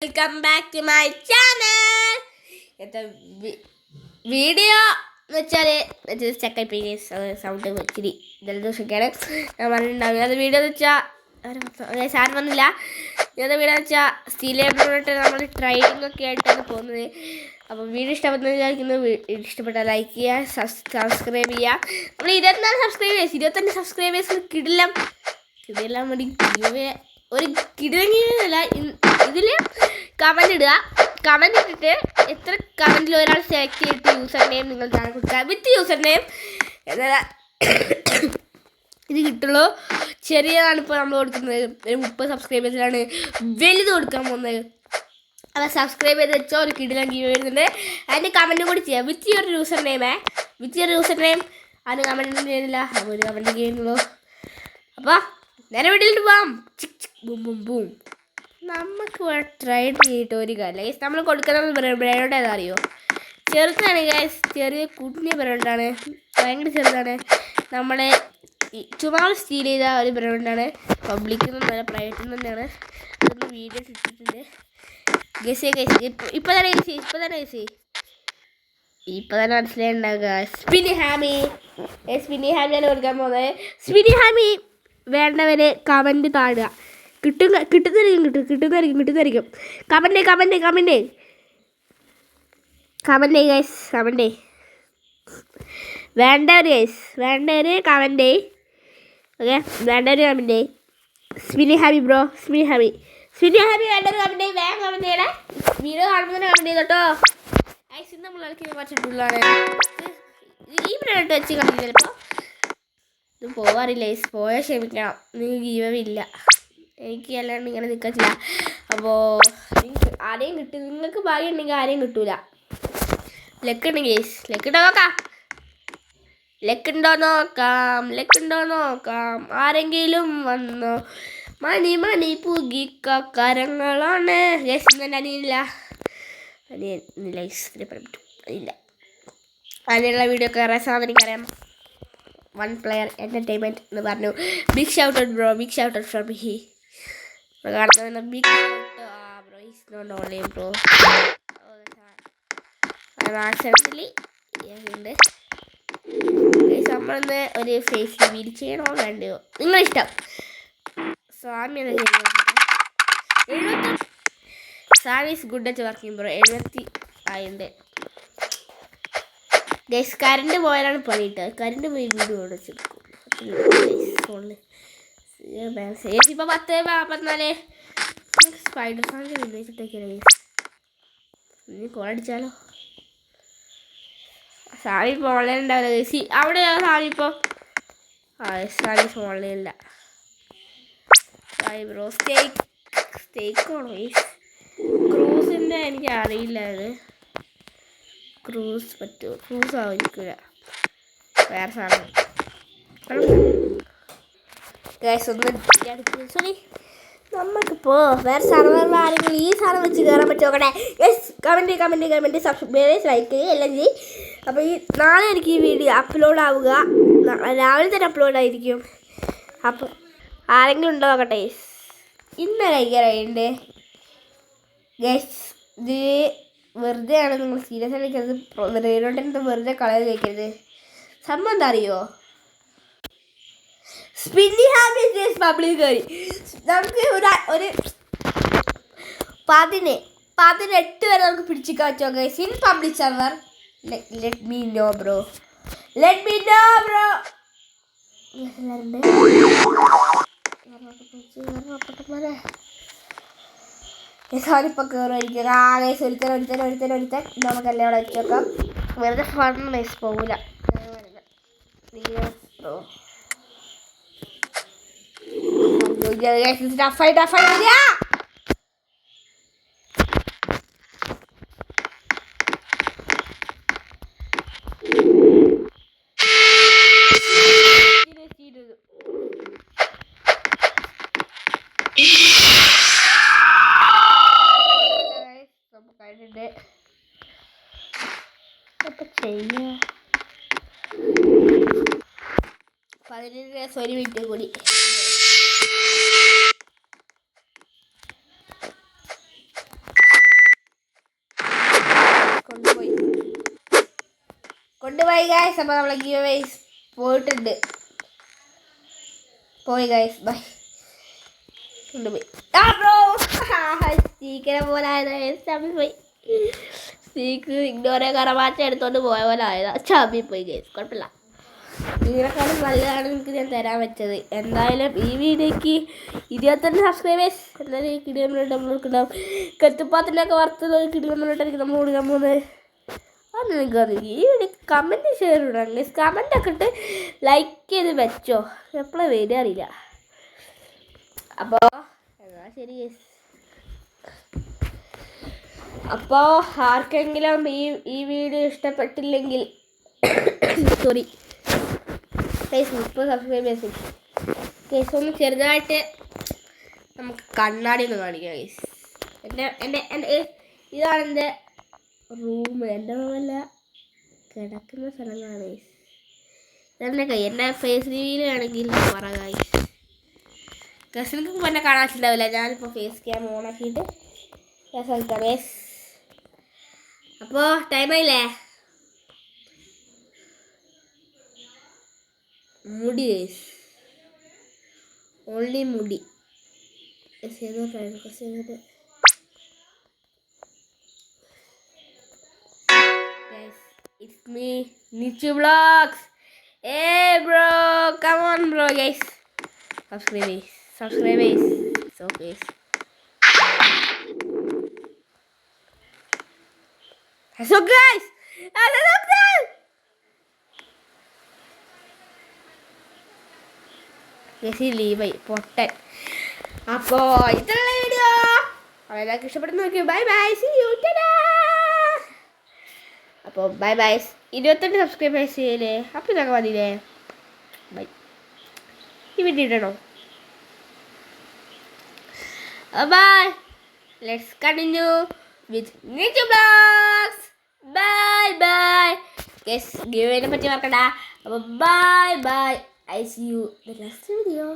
Welcome back to my channel. Video എന്ന് വെച്ചാൽ checkup sound ഇച്ചിരി ജലദോഷമൊക്കെയാണ് ഞാൻ പറഞ്ഞിട്ടുണ്ടാവുക. അത് വീഡിയോ എന്ന് വെച്ചാൽ സാധനം വന്നില്ല. ഇന്നത്തെ വീഡിയോ എന്ന് വെച്ചാൽ സ്റ്റീലേബിളിട്ട് നമ്മൾ ട്രൈനിങ് ഒക്കെ ആയിട്ടാണ് പോകുന്നത്. അപ്പോൾ വീഡിയോ ഇഷ്ടപ്പെടുന്ന വിചാരിക്കുന്നു. ഇഷ്ടപ്പെട്ടാൽ ലൈക്ക് ചെയ്യുക, സബ്സ്ക്രൈബ് ചെയ്യുക. നമ്മൾ 24 സബ്സ്ക്രൈബേഴ്സ് 25 സബ്സ്ക്രൈബേഴ്സിന് കിടിലം ഒരു കിടങ്ങിയല്ല. ഇതിൽ കമൻറ്റ് ഇടുക. കമൻറ്റ് ഇട്ടിട്ട് എത്ര കമൻറ്റിൽ ഒരാൾ സെലക്ട് ചെയ്തിട്ട് യൂസർ നെയിം നിങ്ങൾ താഴെ കൊടുക്കുക. വിത്ത് യൂസർ നെയിം എന്നാൽ ഇത് കിട്ടുള്ളൂ. ചെറിയതാണ് ഇപ്പോൾ നമ്മൾ കൊടുക്കുന്നത്. ഒരു 30 സബ്സ്ക്രൈബേഴ്സിലാണ് വലുത് കൊടുക്കാൻ പോകുന്നത്. അപ്പോൾ സബ്സ്ക്രൈബ് ചെയ്ത് വെച്ചോ. ഒരു കിടിലം ഗീവ് വരുന്നുണ്ട്. അതിൻ്റെ കമൻറ്റും കൂടി ചെയ്യാം. വിത്ത് യുവർ യൂസർ നെയിം അതിന് കമൻറ്റ് ചെയ്യുന്നില്ല. അപ്പോൾ ഒരു കമൻറ്റ് ചെയ്യുന്നുള്ളൂ. അപ്പോൾ നേരെ വീട്ടിലിട്ട് പോവാം. Boom boom boom. നമുക്ക് ട്രൈ ചെയ്തിട്ട് ഒരു കാര്യം നമ്മൾ കൊടുക്കുന്ന ബ്രെഡ് ഏതാ അറിയോ? ചെറുതാണ് ഗൈസ്. ചെറിയ കുഞ്ഞ് ബ്രെഡാണ്. ഭയങ്കര ചെറുതാണ്. നമ്മളെ ചുമ്മാ സ്റ്റീൽ ചെയ്ത ഒരു ബ്രെഡാണ്. പബ്ലിക്കിൽ നിന്നല്ല, പ്രൈവറ്റിൽ നിന്നാണ്. അതൊന്ന് വീഡിയോ ഇട്ടിട്ടുണ്ട്. ഗസ് ഇപ്പം തന്നെ മനസ്സിലായിട്ടുണ്ടാവുക. സ്പിനി ഹാമിയാണ് കൊടുക്കാൻ പോകുന്നത്. സ്പിനി ഹാമി വേണ്ടവരെ കമൻറ്റ് താഴുക. കിട്ടുന്നതായിരിക്കും. Comment guys. വേണ്ടവർ കമൻറ്റ്. ഓക്കെ, വേണ്ടവർ കമൻറ്റ്. സ്പിനി ഹാമി വേണ്ടവർ കമൻറ്റ്. വേഗം കമൻറ്റ് ചെയ്യണേ. വീഡിയോ കാണുമ്പോൾ തന്നെ കമൻറ്റ് ചെയ്തോട്ടോ. ഗൈസ് ഇന്ന് നമ്മൾ കളിക്കുന്ന കുറച്ചിട്ടുള്ളതാണ്. ഈ ബ്രെഡ് വെച്ച് കളിക്കും. ചിലപ്പോൾ ഇത് പോകാറില്ല. പോയാൽ ക്ഷമിക്കണം. നിങ്ങൾക്ക് ജീവമില്ല. എനിക്ക് അല്ലാണ്ട് ഇങ്ങനെ നിൽക്കത്തില്ല. അപ്പോൾ ആരെയും കിട്ടും. നിങ്ങൾക്ക് ഭാഗ്യം ഉണ്ടെങ്കിൽ ആരെയും കിട്ടൂല. ലക്കുണ്ടെങ്കിൽ ലക്കുണ്ടോ നോക്കാം. ആരെങ്കിലും വന്നോ? മണി പൂകിക്കരങ്ങളാണ്. അനിയനില്ല. ഇല്ല. അതിനുള്ള വീഡിയോ ഒക്കെ സാധനം എനിക്കറിയാം. 1 player entertainment എന്ന് പറഞ്ഞു. Big shout out bro. Big shout out from he. കാണുന്ന big shout bro. Is not only bro. Accidentally ഉണ്ട്. നമ്മളൊന്ന് ഒരു ഫേസ് റിവീൽ ചെയ്യണോ വേണ്ടയോ? നിങ്ങളിഷ്ടം. സ്വാമിയാണ് ചെയ്യുന്നത്. സാമീസ് ഗുഡ് അറ്റ് വർക്കിംഗ് ബ്രോ. 70 ആയിട്ടുണ്ട്. ഗൈസ് കറണ്ട് പോയാലാണ് പണിയിട്ട്. കറണ്ട് പോയി വീഡിയോ ഓടിച്ചെടുക്കും. ഇപ്പോൾ 10:44. സ്പൈഡർ ഫാമിലി ഉപയോഗിച്ചിട്ടേക്കാണ്. ഇനി കോളടിച്ചാലോ? സാമി ഇപ്പോൾ ഓൺലൈൻ ഉണ്ടാവില്ല ഗൈസ്. അവിടെ സാമി ഇപ്പോൾ ഓൺലൈനില്ല. സായി ബ്രോ സ്റ്റേക്കാണോ ഗൈസ്? ക്രൂസിൻ്റെ എനിക്ക് അറിയില്ല. അത് ക്രൂസ് പറ്റുമോ? ക്രൂസ് ആയിരിക്കില്ല. വേറെ സാധനം ഗൈസ്. സോറി, നമുക്കിപ്പോൾ വേറെ സർവറിൽ ആരെങ്കിലും ഈ സാധനം വെച്ച് കയറാൻ പറ്റുമോ നോക്കട്ടെ. യെസ്, കമൻറ്റ് സബ്സ്ക്രൈബ് ലൈക്ക് എല്ലാം ചെയ്യും. അപ്പോൾ ഈ നാളെ എനിക്ക് ഈ വീഡിയോ അപ്ലോഡ് ആവുക. രാവിലെ തന്നെ അപ്ലോഡ് ആയിരിക്കും. അപ്പോൾ ആരെങ്കിലും ഉണ്ടോ നോക്കട്ടെ. ഇന്ന് കഴിക്കാറായിട്ടുണ്ട് ഗൈസ്. ഇത് വെറുതെ ആണ്. നിങ്ങൾ സീരിയസ് ആയിട്ട് കഴിക്കരുത്. റേഡിയോട്ട് വെറുതെ കളയാൻ കഴിക്കരുത്. സംഭവം എന്താ അറിയോ? സ്പിന്നി ഹാമി പബ്ലിക് കയറി. നമുക്ക് ഒരു 18 വരെ നമുക്ക് പിടിച്ചിക്കാൻ പറ്റുമോ guys? In public server. Let me know bro. ഇപ്പോൾ കയറുമായിരിക്കും. ഗൈസ് ഒരുത്തൻ നമുക്കെല്ലാം അവിടെ വെച്ച് നോക്കാം. വെറുതെ ഫൺ ഗൈസ് പോകില്ല. ടഫായി വരിക. ഒരു മിനിറ്റ് കൂടി. Bye guys. അപ്പോൾ നമ്മളെ ഗീവ് വേസ് പോയിട്ടുണ്ട്. പോയി ഗൈസ്, ബൈ. കൊണ്ടുപോയി ബ്രോ സ്പീക്കറെ പോലെ ആയതാ പോയി. സ്പീക്ക് ഇഗ്നോറെ കറമാറ്റ എടുത്തോണ്ട് പോയ പോലെ ആയതാ. ചാമ്പി പോയി ഗൈസ്, കുഴപ്പമില്ല. ഇതിനെക്കാളും നല്ലതാണ് നിങ്ങൾക്ക് ഞാൻ തരാൻ പറ്റത്. എന്തായാലും ഈ വീഡിയോക്ക് 25 സബ്സ്ക്രൈബേഴ്സ് എന്തായാലും കിടിലം നമ്മൾക്കുണ്ടാവും. കത്തുപ്പാത്തിൻ്റെയൊക്കെ വറുത്തുള്ള കിടിലം നമ്മൾ കൊടുക്കാൻ പോകുന്നത്. അത് നിങ്ങൾക്ക് അറിയില്ല. ഈ വീഡിയോ കമൻറ്റ് ഷെയർ ഇടാം. കമൻറ്റൊക്കെ ഇട്ട് ലൈക്ക് ചെയ്ത് വെച്ചോ. എപ്പോഴും വരിക അറിയില്ല. അപ്പോൾ എന്നാ ശരി ഗൈസ്. അപ്പോൾ ആർക്കെങ്കിലും ഈ വീഡിയോ ഇഷ്ടപ്പെട്ടില്ലെങ്കിൽ സോറി ഗൈസ്, 30 സബ്സ്ക്രൈബേഴ്സ് ഗൈസ്. ഒന്ന് ചെറുതായിട്ട് നമുക്ക് കണ്ണാടി ഒന്ന് കാണിക്കാം ഗൈസ്. എൻ്റെ ഇതാണ് എൻ്റെ റൂം. എൻ്റെ റൂമല്ല, കിടക്കുന്ന സ്ഥലങ്ങളാണ് ഗൈസ്. ഇതെൻ്റെ കൈ. എൻ്റെ ഫേസ് റിവീൽ ആണെങ്കിൽ പറ ഗൈസ്. ഗസ്റ്റിനൊക്കെ എന്നെ കാണാച്ചിട്ടുണ്ടാവില്ല. ഞാനിപ്പോൾ ഫേസ് ക്യാം ഓണാക്കിയിട്ട് കളിക്കാം ഗൈസ്. അപ്പോൾ ടൈമായില്ലേ? മുടി ഗൈസ്, ഓൺലി മുടി. It's me, Nichu Vlogs. Hey bro, come on bro guys. Subscribe guys. So guys. So guys. Guys leave ആയി പൊട്ടൻ. അപ്പോൾ ഇത്രയുള്ള വീഡിയോ എല്ലാവർക്കും ഇഷ്ടപ്പെടുന്ന നോക്കി. Bye bye, see you. അപ്പോൾ ബൈ ബൈ. 28 സബ്സ്ക്രൈബേഴ്സ് ചെയ്യല്ലേ? അപ്പോൾ ഇതൊക്കെ മതിയില്ലേ? ബൈ. ഈ വീഡിയോ ഇടണോ? Bye. Let's continue with Nichu vlogs. Bye bye guys. ഗിവ് അവേനെ പറ്റി മറക്കണ്ട. അപ്പോൾ bye bye. I see you in the next video.